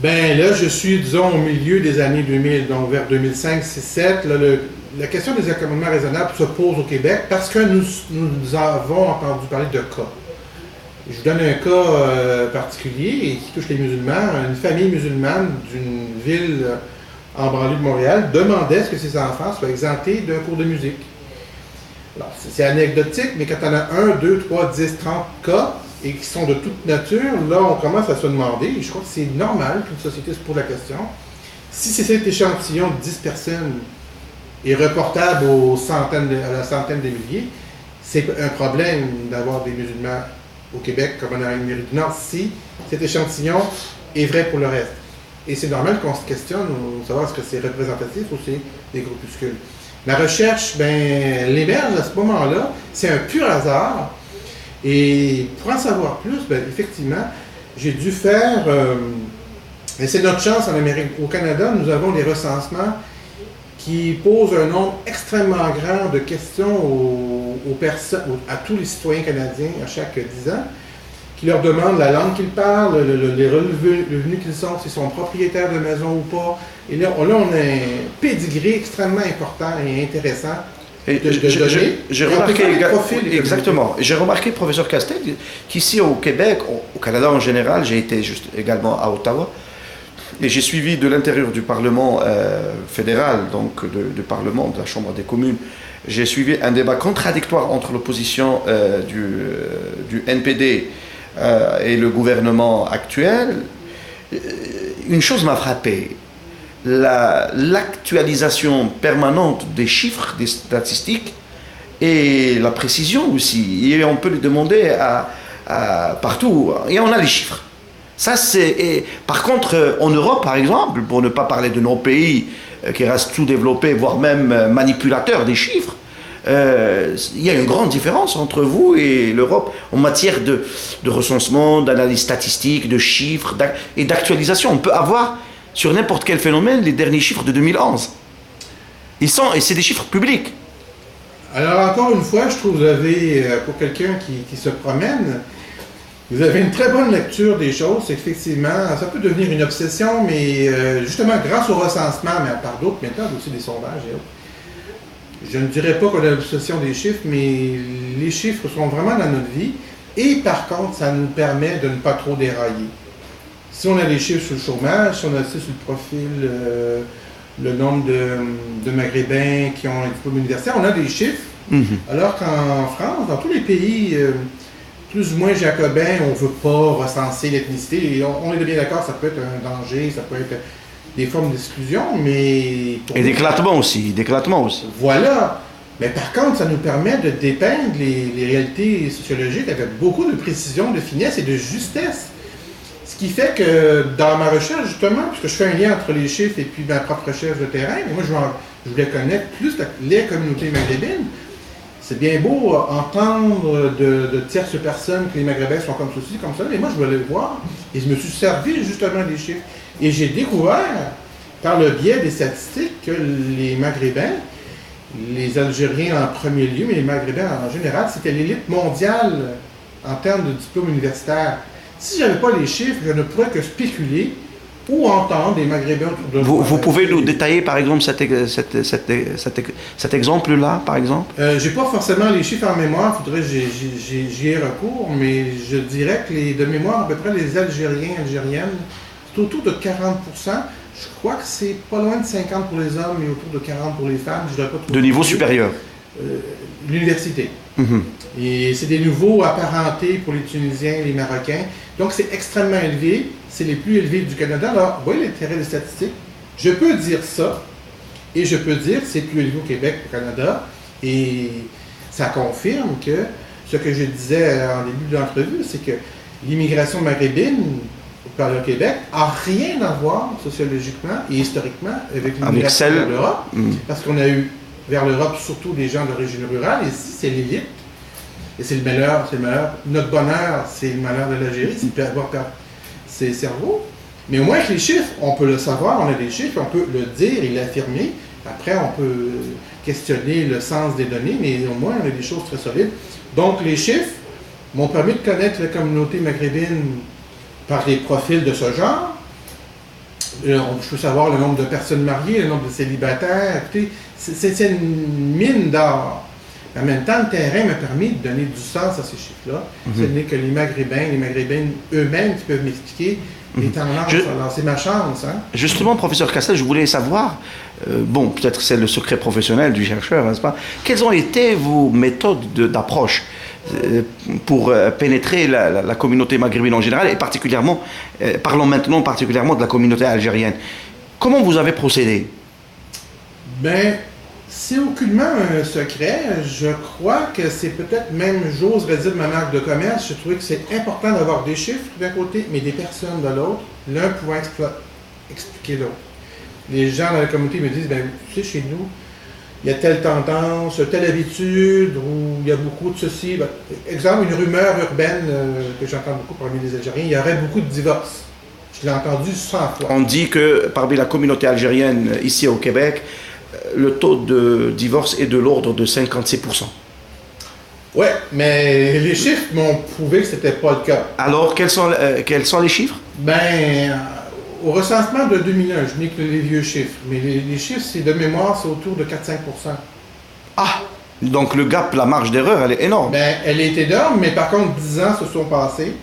Ben là, je suis, disons, au milieu des années 2000, donc vers 2005, 6, 7. Là, la question des accommodements raisonnables se pose au Québec parce que nous avons entendu parler de cas. Je vous donne un cas particulier et qui touche les musulmans. Une famille musulmane d'une ville en banlieue de Montréal demandait à ce que ses enfants soient exemptés d'un cours de musique. Alors, c'est anecdotique, mais quand on a 1, 2, 3, 10, 30 cas et qui sont de toute nature, là, on commence à se demander, et je crois que c'est normal qu'une société se pose la question, si c'est cet échantillon de 10 personnes est reportable à la centaine de milliers, c'est un problème d'avoir des musulmans au Québec, comme en Amérique du Nord, si cet échantillon est vrai pour le reste. Et c'est normal qu'on se questionne pour savoir est-ce que c'est représentatif ou c'est des groupuscules. La recherche, l'émerge à ce moment-là, c'est un pur hasard. Et pour en savoir plus, effectivement, j'ai dû faire, et c'est notre chance en Amérique, au Canada, nous avons des recensements qui posent un nombre extrêmement grand de questions aux personnes, à tous les citoyens canadiens à chaque 10 ans, qui leur demandent la langue qu'ils parlent, les revenus qu'ils sont, s'ils sont propriétaires de maison ou pas. Et là, on a un pédigré extrêmement important et intéressant. Et j'ai remarqué exactement. J'ai remarqué, professeur Castel, qu'ici au Québec, au Canada en général, j'ai été également à Ottawa, et j'ai suivi de l'intérieur du Parlement fédéral, donc du Parlement, de la Chambre des communes, j'ai suivi un débat contradictoire entre l'opposition du NPD et le gouvernement actuel. Une chose m'a frappé, l'actualisation permanente des chiffres, des statistiques et la précision aussi. Et on peut le demander partout, et on a les chiffres. Ça, par contre, en Europe, par exemple, pour ne pas parler de nos pays qui restent sous-développés, voire même manipulateurs des chiffres, il y a une grande différence entre vous et l'Europe en matière de recensement, d'analyse statistique, de chiffres et d'actualisation. On peut avoir sur n'importe quel phénomène les derniers chiffres de 2011. Et c'est des chiffres publics. Alors encore une fois, je trouve que vous avez, pour quelqu'un qui se promène, vous avez une très bonne lecture des choses. Effectivement, ça peut devenir une obsession, mais justement grâce au recensement, mais par d'autres méthodes aussi, des sondages et autres. Je ne dirais pas qu'on a l'obsession des chiffres, mais les chiffres sont vraiment dans notre vie. Et par contre, ça nous permet de ne pas trop dérailler. Si on a les chiffres sur le chômage, si on a aussi sur le profil, le nombre de Maghrébins qui ont un diplôme universitaire, on a des chiffres. Alors qu'en France, dans tous les pays plus ou moins jacobins, on ne veut pas recenser l'ethnicité. Et on est bien d'accord, ça peut être un danger, ça peut être des formes d'exclusion, mais... Et d'éclatement aussi, Voilà. Mais par contre, ça nous permet de dépeindre les réalités sociologiques avec beaucoup de précision, de finesse et de justesse. Ce qui fait que dans ma recherche, justement, puisque je fais un lien entre les chiffres et puis ma propre recherche de terrain, mais moi je voulais connaître plus les communautés maghrébines. C'est bien beau entendre de tierces personnes que les Maghrébins sont comme ceci, comme ça, mais moi je voulais le voir et je me suis servi justement des chiffres. Et j'ai découvert, par le biais des statistiques, que les Maghrébins, les Algériens en premier lieu, mais les Maghrébins en général, c'était l'élite mondiale en termes de diplôme universitaire. Si je n'avais pas les chiffres, je ne pourrais que spéculer ou entendre des Maghrébins autour de moi. Vous pouvez nous détailler, par exemple, cet exemple-là, par exemple? Je n'ai pas forcément les chiffres en mémoire, il faudrait que j'y ai recours, mais je dirais que de mémoire, à peu près les Algériens, Algériennes, c'est autour de 40%. Je crois que c'est pas loin de 50 pour les hommes et autour de 40 pour les femmes. Je pas de niveau supérieur. L'université. Et c'est des niveaux apparentés pour les Tunisiens et les Marocains. Donc c'est extrêmement élevé. C'est les plus élevés du Canada. Alors, vous voyez l'intérêt des statistiques. Je peux dire ça. Et je peux dire que c'est plus élevé au Québec qu'au Canada. Et ça confirme que ce que je disais en début de l'entrevue, c'est que l'immigration maghrébine par le Québec a rien à voir sociologiquement et historiquement avec l'immigration vers l'Europe. Parce qu'on a eu vers l'Europe surtout des gens d'origine rurale. Ici, c'est l'élite. Et c'est le malheur. Notre bonheur, c'est le malheur de l'Algérie, c'est de avoir perdu ses cerveaux. Mais au moins avec les chiffres, on peut le savoir, on a des chiffres, on peut le dire et l'affirmer. Après, on peut questionner le sens des données, mais au moins, on a des choses très solides. Donc, les chiffres m'ont permis de connaître la communauté maghrébine par des profils de ce genre. Je peux savoir le nombre de personnes mariées, le nombre de célibataires. Écoutez, c'est une mine d'or. En même temps, le terrain m'a permis de donner du sens à ces chiffres-là. Ce n'est que les Maghrébins eux-mêmes qui peuvent m'expliquer les tendances. Alors, c'est ma chance. Hein? Justement, professeur Castel, je voulais savoir, bon, peut-être c'est le secret professionnel du chercheur, n'est-ce pas? Quelles ont été vos méthodes d'approche pour pénétrer la communauté maghrébine en général, et particulièrement, parlons maintenant particulièrement de la communauté algérienne. Comment vous avez procédé? Ben, c'est aucunement un secret. Je crois que c'est peut-être même, j'oserais dire, ma marque de commerce. Je trouvais que c'est important d'avoir des chiffres d'un côté, mais des personnes de l'autre, l'un pouvant expliquer l'autre. Les gens dans la communauté me disent, ben, tu sais, chez nous, il y a telle tendance, telle habitude, ou il y a beaucoup de ceci. Ben, exemple, une rumeur urbaine que j'entends beaucoup parmi les Algériens, il y aurait beaucoup de divorces. Je l'ai entendu 100 fois. On dit que parmi la communauté algérienne ici au Québec, le taux de divorce est de l'ordre de 56%. Oui, mais les chiffres m'ont prouvé que ce n'était pas le cas. Alors, quels sont les chiffres? Ben, au recensement de 2001, je n'ai que les vieux chiffres, mais les chiffres, c'est de mémoire, c'est autour de 4-5%. Ah, donc le gap, la marge d'erreur, elle est énorme. Ben, elle est énorme, mais par contre, 10 ans se sont passés.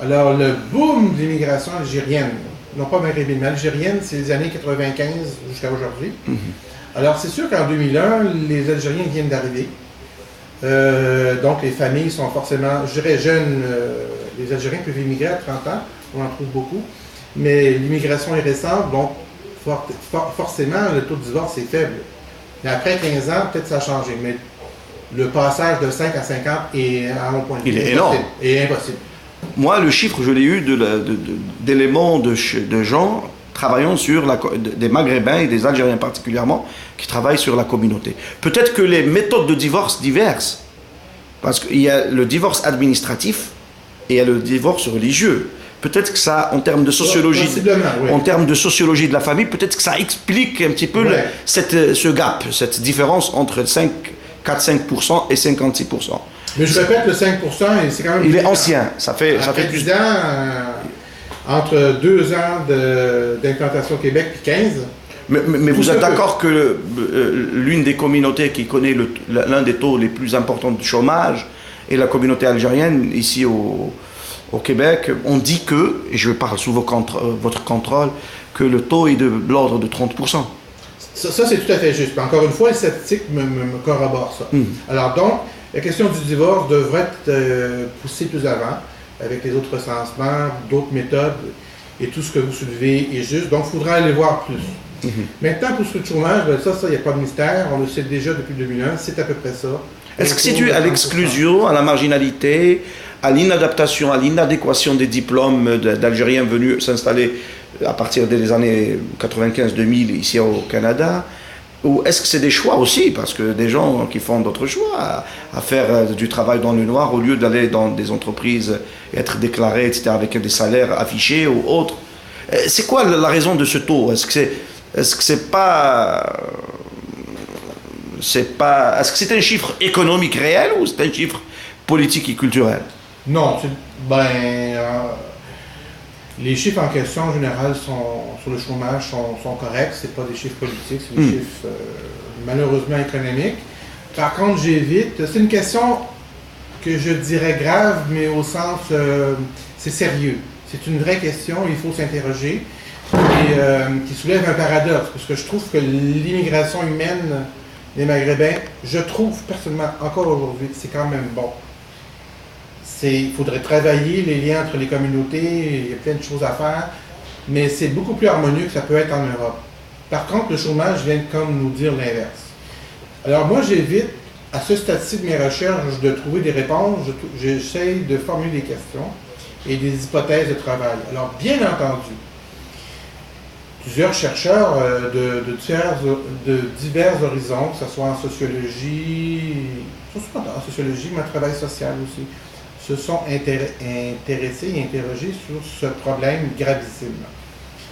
Alors, le boom de l'immigration algérienne, non pas maghrébine, mais algérienne, c'est les années 95 jusqu'à aujourd'hui. Alors, c'est sûr qu'en 2001, les Algériens viennent d'arriver. Donc, les familles sont forcément, je dirais, jeunes. Les Algériens peuvent immigrer à 30 ans, on en trouve beaucoup. Mais l'immigration est récente, donc forcément, le taux de divorce est faible. Mais après 15 ans, peut-être ça a changé. Mais le passage de 5 à 50 est, à mon point de vue, il est énorme. Et impossible. Moi, le chiffre, je l'ai eu d'éléments de gens travaillant sur des Maghrébins et des Algériens particulièrement, qui travaillent sur la communauté. Peut-être que les méthodes de divorce diverses, parce qu'il y a le divorce administratif et il y a le divorce religieux. Peut-être que ça, en termes de sociologie, oui. En termes de sociologie de la famille, peut-être que ça explique un petit peu ce gap, cette différence entre 4-5% et 56%. Mais je répète, le 5%, c'est quand même... Il est ancien, ça fait plus ans, entre 2 ans d'implantation au Québec puis 15. Mais vous êtes d'accord que l'une des communautés qui connaît l'un des taux les plus importants de chômage est la communauté algérienne ici au Québec. On dit que, et je parle sous votre contrôle, que le taux est de l'ordre de 30%. Ça c'est tout à fait juste. Encore une fois, les statistiques me corroborent ça. Alors donc, la question du divorce devrait être poussée plus avant, avec les autres recensements, d'autres méthodes, et tout ce que vous soulevez est juste. Donc, il faudra aller voir plus. Maintenant, pour ce chômage, ben, ça, il n'y a pas de mystère. On le sait déjà depuis 2001, c'est à peu près ça. Est-ce que c'est dû à l'exclusion, à la marginalité, à l'inadaptation, à l'inadéquation des diplômes d'Algériens venus s'installer à partir des années 95-2000 ici au Canada? Ou est-ce que c'est des choix aussi, parce que des gens qui font d'autres choix, à faire du travail dans le noir au lieu d'aller dans des entreprises, être déclarés, etc., avec des salaires affichés ou autres? C'est quoi la raison de ce taux? Est-ce que c'est un chiffre économique réel ou c'est un chiffre politique et culturel? Non, les chiffres en question en général sur le chômage sont corrects, c'est pas des chiffres politiques, c'est des chiffres malheureusement économiques. Par contre, j'évite, c'est une question que je dirais grave, mais au sens, c'est sérieux. C'est une vraie question, il faut s'interroger, et qui soulève un paradoxe, parce que je trouve que l'immigration humaine des Maghrébins, je trouve personnellement, encore aujourd'hui, c'est quand même bon. Il faudrait travailler les liens entre les communautés, il y a plein de choses à faire, mais c'est beaucoup plus harmonieux que ça peut être en Europe. Par contre, le chômage vient comme nous dire l'inverse. Alors moi, j'évite, à ce stade-ci de mes recherches, de trouver des réponses, j'essaie de formuler des questions et des hypothèses de travail. Alors, bien entendu, plusieurs chercheurs de divers horizons, que ce soit en sociologie, mais en travail social aussi, se sont intéressés et interrogés sur ce problème gravissime.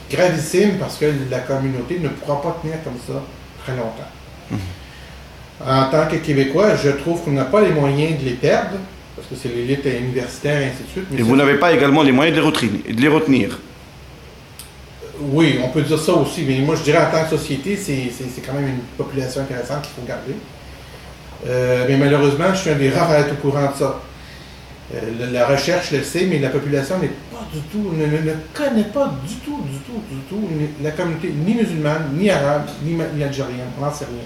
Gravissime parce que la communauté ne pourra pas tenir comme ça très longtemps. En tant que Québécois, je trouve qu'on n'a pas les moyens de les perdre, parce que c'est l'élite universitaire et ainsi de suite. Mais et vous n'avez pas également les moyens de les retenir? Oui, on peut dire ça aussi, mais moi je dirais en tant que société, c'est quand même une population intéressante qu'il faut garder. Mais malheureusement, je suis un des rares à être au courant de ça. La recherche le sait, mais la population n'est pas du tout, ne connaît pas du tout la communauté ni musulmane, ni arabe, ni algérienne. On n'en sait rien.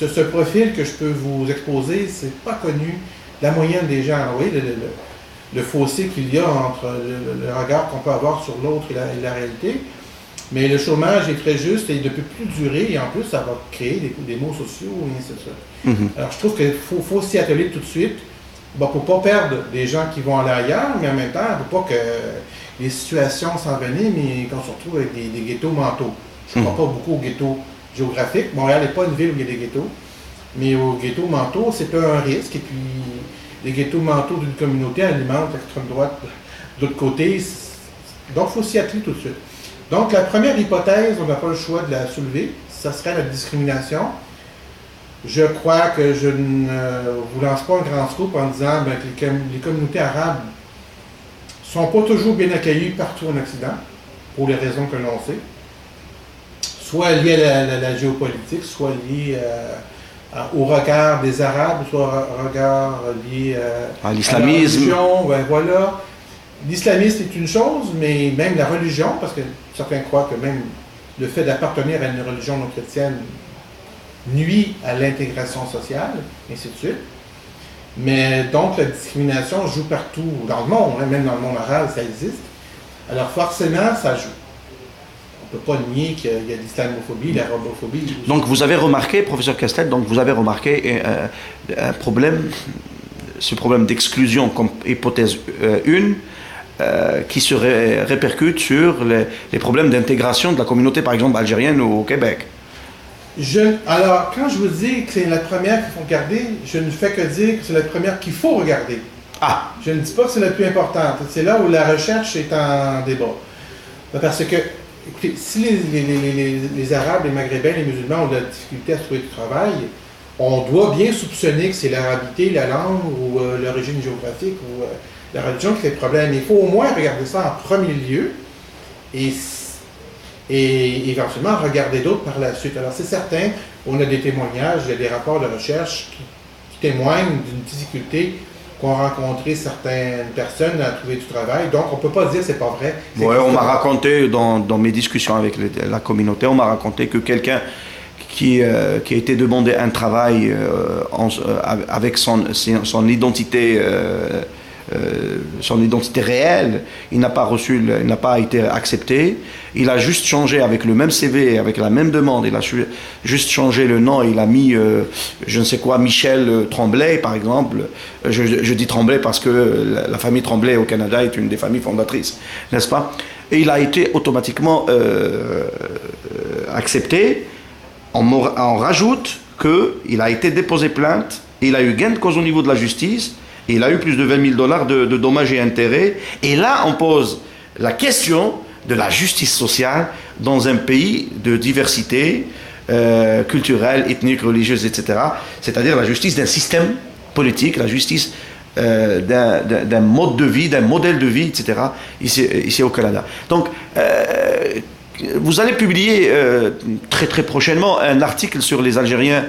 Ce profil que je peux vous exposer, c'est pas connu. La moyenne des gens, vous voyez, le fossé qu'il y a entre le regard qu'on peut avoir sur l'autre et la réalité. Mais le chômage est très juste et il ne peut plus durer, et en plus, ça va créer des maux sociaux, et ainsi de suite. Mhm. Alors, je trouve qu'il faut s'y atteler tout de suite. Bon, pour ne pas perdre des gens qui vont aller ailleurs, mais en même temps, pour pas que les situations s'enveniment et qu'on se retrouve avec des ghettos mentaux. Je ne crois pas beaucoup aux ghettos géographiques. Montréal n'est pas une ville où il y a des ghettos, mais aux ghettos mentaux, c'est un risque. Et puis, les ghettos mentaux d'une communauté alimentent l'extrême droite de l'autre côté. Donc, il faut s'y atteler tout de suite. Donc, la première hypothèse, on n'a pas le choix de la soulever, ça serait la discrimination. Je crois que je ne vous lance pas un grand scoop en disant que les communautés arabes ne sont pas toujours bien accueillies partout en Occident, pour les raisons que l'on sait, soit liées à la géopolitique, soit liées au regard des Arabes, soit au regard lié à l'islamisme. Ben voilà. L'islamisme est une chose, mais même la religion, parce que certains croient que même le fait d'appartenir à une religion non chrétienne nuit à l'intégration sociale, et ainsi de suite. Mais donc la discrimination joue partout dans le monde, hein, même dans le monde arabe, ça existe. Alors forcément, ça joue. On ne peut pas nier qu'il y a l'islamophobie, l'arabophobie. Donc vous avez remarqué, professeur Castel, donc vous avez remarqué un problème, ce problème d'exclusion comme hypothèse 1, qui se répercute sur les problèmes d'intégration de la communauté, par exemple, algérienne au Québec. Alors, quand je vous dis que c'est la première qu'il faut regarder, je ne fais que dire que c'est la première qu'il faut regarder. Ah! Je ne dis pas que c'est la plus importante. C'est là où la recherche est en débat. Parce que, écoutez, si les Arabes, les Maghrébins, les musulmans ont de la difficulté à trouver du travail, on doit bien soupçonner que c'est l'arabité, la langue ou l'origine géographique ou la religion qui fait problème. Il faut au moins regarder ça en premier lieu et éventuellement regarder d'autres par la suite. Alors c'est certain, on a des témoignages, il y a des rapports de recherche qui témoignent d'une difficulté qu'ont rencontré certaines personnes à trouver du travail. Donc on ne peut pas dire que c'est pas vrai. Oui, on m'a raconté dans mes discussions avec la communauté, on m'a raconté que quelqu'un qui a été demandé un travail avec son identité réelle, il n'a pas été accepté. Il a juste changé avec le même CV, avec la même demande, il a juste changé le nom, il a mis, je ne sais quoi, Michel Tremblay, par exemple. Je dis Tremblay parce que la famille Tremblay au Canada est une des familles fondatrices, n'est-ce pas? Et il a été automatiquement accepté. On rajoute qu'il a été déposé plainte, il a eu gain de cause au niveau de la justice, et il a eu plus de 20 000 $ de dommages et intérêts. Et là, on pose la question de la justice sociale dans un pays de diversité culturelle, ethnique, religieuse, etc. C'est-à-dire la justice d'un système politique, la justice d'un mode de vie, d'un modèle de vie, etc. ici au Canada. Donc, vous allez publier très très prochainement un article sur les Algériens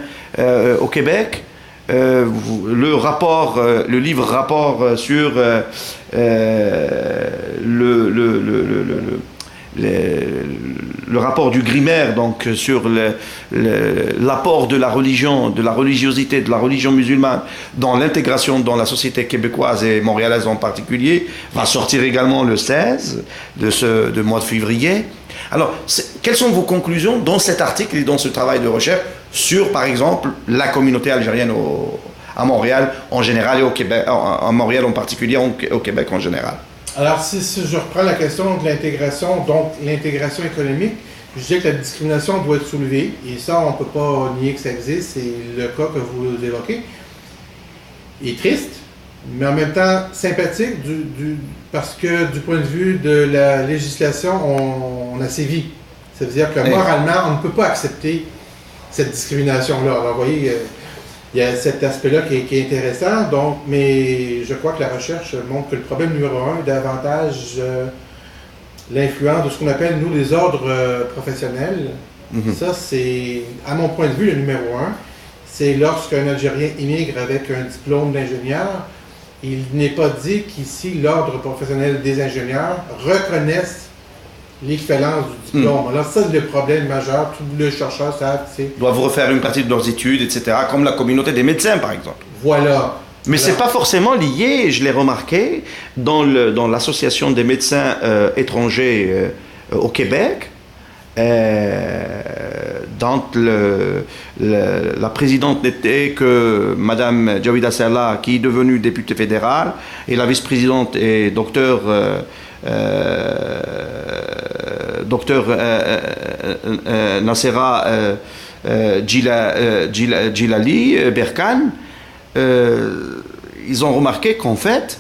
au Québec. Le livre rapport sur le rapport du Grimaire, donc sur l'apport de la religion, de la religiosité, de la religion musulmane dans l'intégration dans la société québécoise et montréalaise en particulier, va sortir également le 16 de mois de février. Alors, quelles sont vos conclusions dans cet article et dans ce travail de recherche sur, par exemple, la communauté algérienne à Montréal en général et au Québec, à Montréal en particulier, au Québec en général? Alors, si je reprends la question de l'intégration, donc l'intégration économique, je disais que la discrimination doit être soulevée, et ça, on ne peut pas nier que ça existe, c'est le cas que vous évoquez. Il est triste, mais en même temps sympathique, parce que du point de vue de la législation, on a sévi. Ça veut dire que moralement, on ne peut pas accepter cette discrimination-là. Alors, vous voyez, il y a cet aspect-là qui est intéressant, donc, mais je crois que la recherche montre que le problème numéro 1 est davantage l'influence de ce qu'on appelle, nous, les ordres professionnels. Ça, c'est, à mon point de vue, le numéro un. C'est lorsqu'un Algérien immigre avec un diplôme d'ingénieur, il n'est pas dit qu'ici, l'ordre professionnel des ingénieurs reconnaisse l'équivalence du diplôme. Alors ça, c'est le problème majeur. Tous les chercheurs savent, ils doivent refaire une partie de leurs études, etc., comme la communauté des médecins, par exemple. Voilà. Mais ce n'est pas forcément lié, je l'ai remarqué, dans l'association des médecins étrangers au Québec, dont la présidente n'était que Mme Jawida Salah, qui est devenue députée fédérale, et la vice-présidente est docteur Nassera Djilali Berkane. Ils ont remarqué qu'en fait,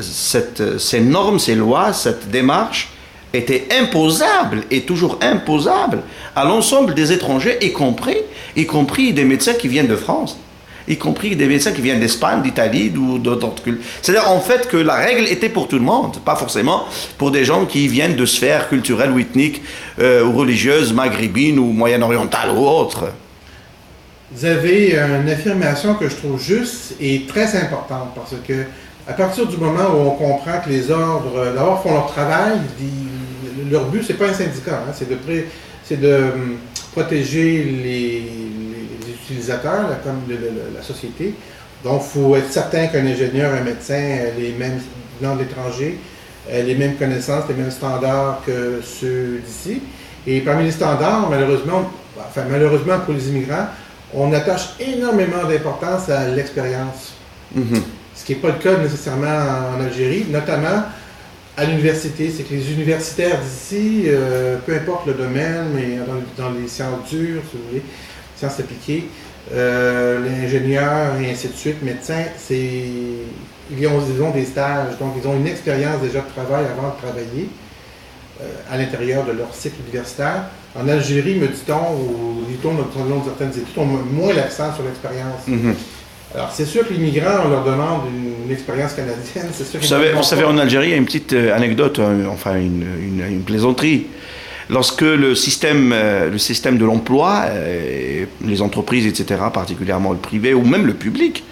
ces normes, ces lois, cette démarche était imposable et toujours imposable à l'ensemble des étrangers, y compris des médecins qui viennent de France, y compris des médecins qui viennent d'Espagne, d'Italie ou d'autres cultures. C'est-à-dire en fait que la règle était pour tout le monde, pas forcément pour des gens qui viennent de sphères culturelles ou ethniques ou religieuses, maghrébines ou moyen-orientales ou autres. Vous avez une affirmation que je trouve juste et très importante parce que à partir du moment où on comprend que les ordres, d'abord, font leur travail, leur but, c'est pas un syndicat, hein, c'est de protéger les utilisateurs, comme la société. Donc, il faut être certain qu'un ingénieur, un médecin, les mêmes venant de l'étranger, les mêmes connaissances, les mêmes standards que ceux d'ici. Et parmi les standards, malheureusement pour les immigrants, on attache énormément d'importance à l'expérience. Ce qui n'est pas le cas nécessairement en Algérie, notamment à l'université. C'est que les universitaires d'ici, peu importe le domaine, mais dans les sciences dures, si vous voulez, sciences appliquées, l'ingénieur et ainsi de suite, médecins, ils ont des stages, donc ils ont une expérience déjà de travail avant de travailler à l'intérieur de leur cycle universitaire. En Algérie, me dit-on, ou dit-on dans certaines études, on met moins l'accent sur l'expérience. Alors, c'est sûr que les migrants, on leur demande une expérience canadienne. C'est sûr vous savez, en Algérie, il y a une petite anecdote, enfin une plaisanterie. Lorsque le système de l'emploi, les entreprises, etc., particulièrement le privé ou même le public,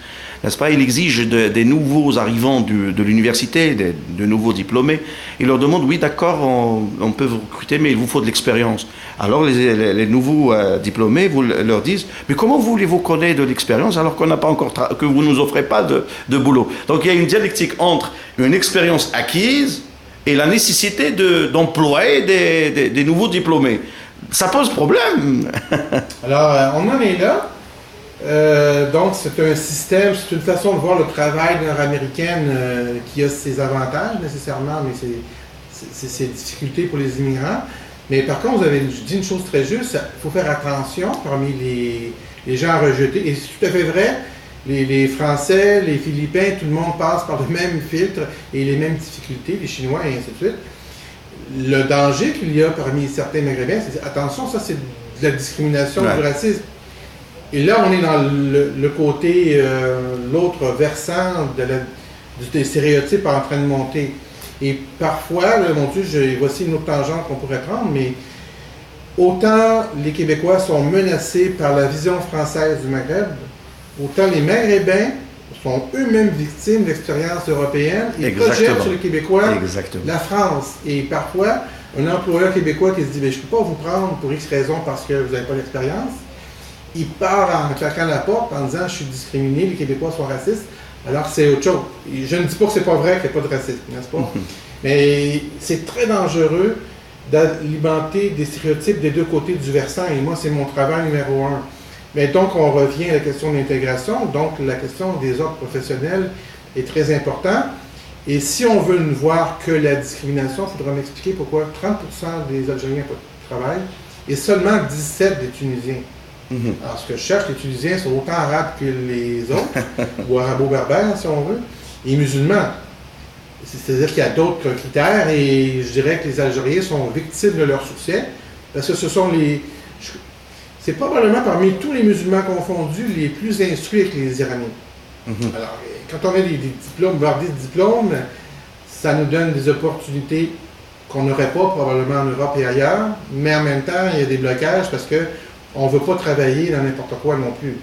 n'est-ce pas, il exige des nouveaux arrivants de l'université, de nouveaux diplômés. Il leur demande, oui, d'accord, on peut vous recruter, mais il vous faut de l'expérience. Alors les nouveaux diplômés leur disent, mais comment voulez-vous connaître de l'expérience alors qu'on n'a pas encore que vous ne nous offrez pas de boulot. Donc il y a une dialectique entre une expérience acquise et la nécessité d'employer des nouveaux diplômés. Ça pose problème. Alors, on en est là. Donc, c'est un système, c'est une façon de voir le travail nord-américaine qui a ses avantages nécessairement, mais c'est ses difficultés pour les immigrants. Mais par contre, vous avez dit une chose très juste, il faut faire attention parmi les gens rejetés. Et c'est tout à fait vrai, les Français, les Philippins, tout le monde passe par le même filtre et les mêmes difficultés, les Chinois et ainsi de suite. Le danger qu'il y a parmi certains Maghrébins, c'est attention, ça c'est de la discrimination, du racisme. Et là, on est dans le côté, l'autre versant des stéréotypes en train de monter. Et parfois, mon Dieu, voici une autre tangente qu'on pourrait prendre, mais autant les Québécois sont menacés par la vision française du Maghreb, autant les Maghrébins sont eux-mêmes victimes d'expériences européennes et projettent sur les Québécois la France. Et parfois, un employeur québécois qui se dit « je ne peux pas vous prendre pour X raison parce que vous n'avez pas l'expérience », il part en claquant la porte en disant « je suis discriminé, les Québécois sont racistes », alors c'est autre chose. Et je ne dis pas que c'est pas vrai qu'il n'y a pas de racisme, n'est-ce pas? Mais c'est très dangereux d'alimenter des stéréotypes des deux côtés du versant, et moi c'est mon travail numéro un. Mais donc on revient à la question de l'intégration, donc la question des ordres professionnels est très importante. Et si on veut ne voir que la discrimination, il faudra m'expliquer pourquoi 30% des Algériens n'ont pas de travail et seulement 17% des Tunisiens. Alors, ce que je cherche, les Tunisiens sont autant arabes que les autres, ou arabo-berbères, si on veut, et musulmans. C'est-à-dire qu'il y a d'autres critères, et je dirais que les Algériens sont victimes de leur succès, parce que ce sont c'est probablement parmi tous les musulmans confondus, les plus instruits avec les Iraniens. Alors, quand on a des diplômes, voire des diplômes, ça nous donne des opportunités qu'on n'aurait pas probablement en Europe et ailleurs, mais en même temps, il y a des blocages parce qu'on ne veut pas travailler dans n'importe quoi non plus.